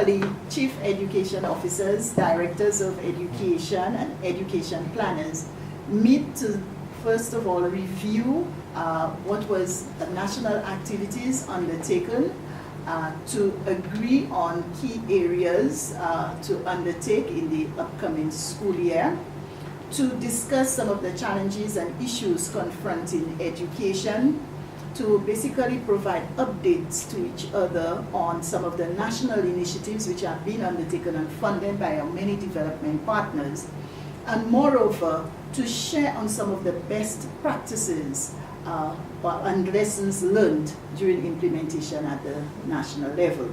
basically chief education officers, directors of education, and education planners meet to, first of all, review what was the national activities undertaken, to agree on key areas to undertake in the upcoming school year, to discuss some of the challenges and issues confronting education, to basically provide updates to each other on some of the national initiatives which have been undertaken and funded by our many development partners, and moreover, to share on some of the best practices and lessons learned during implementation at the national level.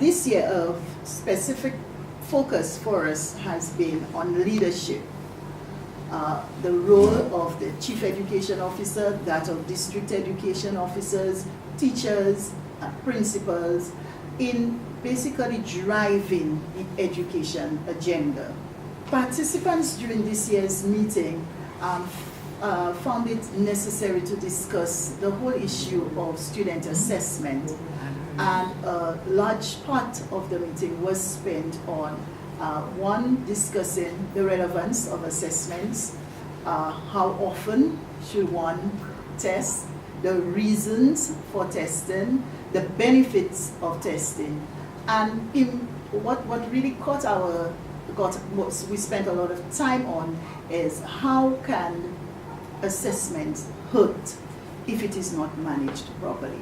This year, a specific focus for us has been on leadership. The role of the chief education officer, that of district education officers, teachers, principals, in basically driving the education agenda. Participants during this year's meeting found it necessary to discuss the whole issue of student assessment, and a large part of the meeting was spent on one, discussing the relevance of assessments, how often should one test, the reasons for testing, the benefits of testing, and what really what we spent a lot of time on is how can assessment hurt if it is not managed properly.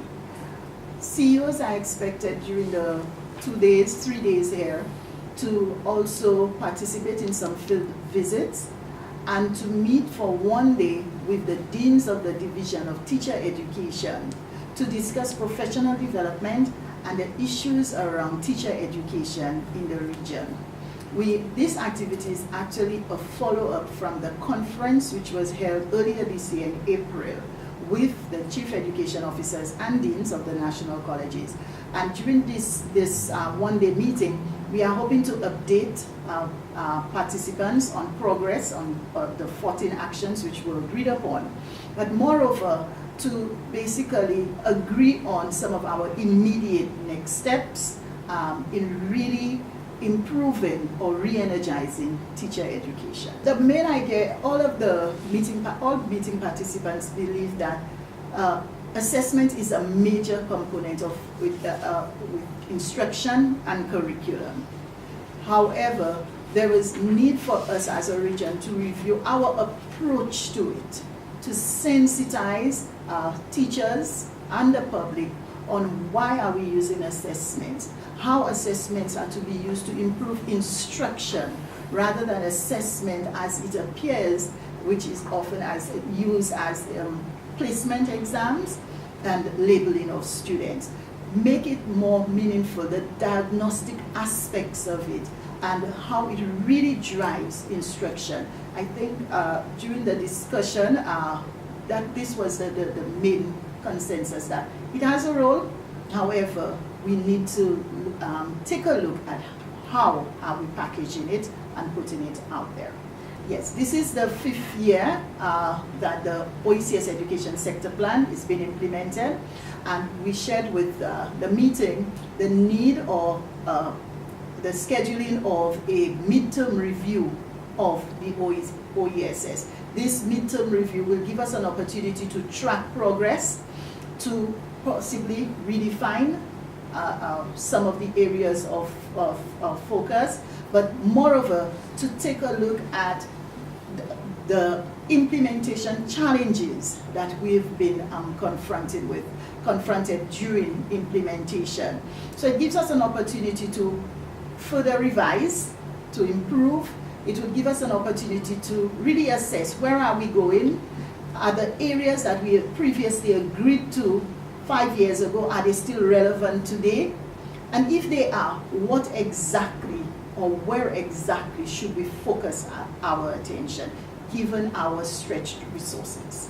CEOs are expected during the 3 days here to also participate in some field visits and to meet for one day with the deans of the Division of Teacher Education to discuss professional development and the issues around teacher education in the region. This activity is actually a follow-up from the conference which was held earlier this year in April with the chief education officers and deans of the national colleges. And during this one-day meeting, we are hoping to update participants on progress on the 14 actions which were agreed upon, but moreover, to basically agree on some of our immediate next steps in really improving or re-energizing teacher education. The main idea, all meeting participants believe that assessment is a major component of with instruction and curriculum. However, there is need for us as a region to review our approach to it, to sensitize teachers and the public on why are we using assessments, how assessments are to be used to improve instruction rather than assessment as it appears, which is often used as placement exams and labeling of students. Make it more meaningful, the diagnostic aspects of it and how it really drives instruction. I think during the discussion that this was the main consensus, that it has a role. However, we need to take a look at how are we packaging it and putting it out there. Yes, this is the 5th year that the OECS Education Sector Plan is being implemented, and we shared with the meeting the need or the scheduling of a midterm review of the OESS. This midterm review will give us an opportunity to track progress, to possibly redefine some of the areas of focus, but moreover, to take a look at the implementation challenges that we've been confronted during implementation. So it gives us an opportunity to further revise, to improve. It will give us an opportunity to really assess where are we going. Are the areas that we had previously agreed to 5 years ago, are they still relevant today? And if they are, what exactly or where exactly should we focus our attention given our stretched resources?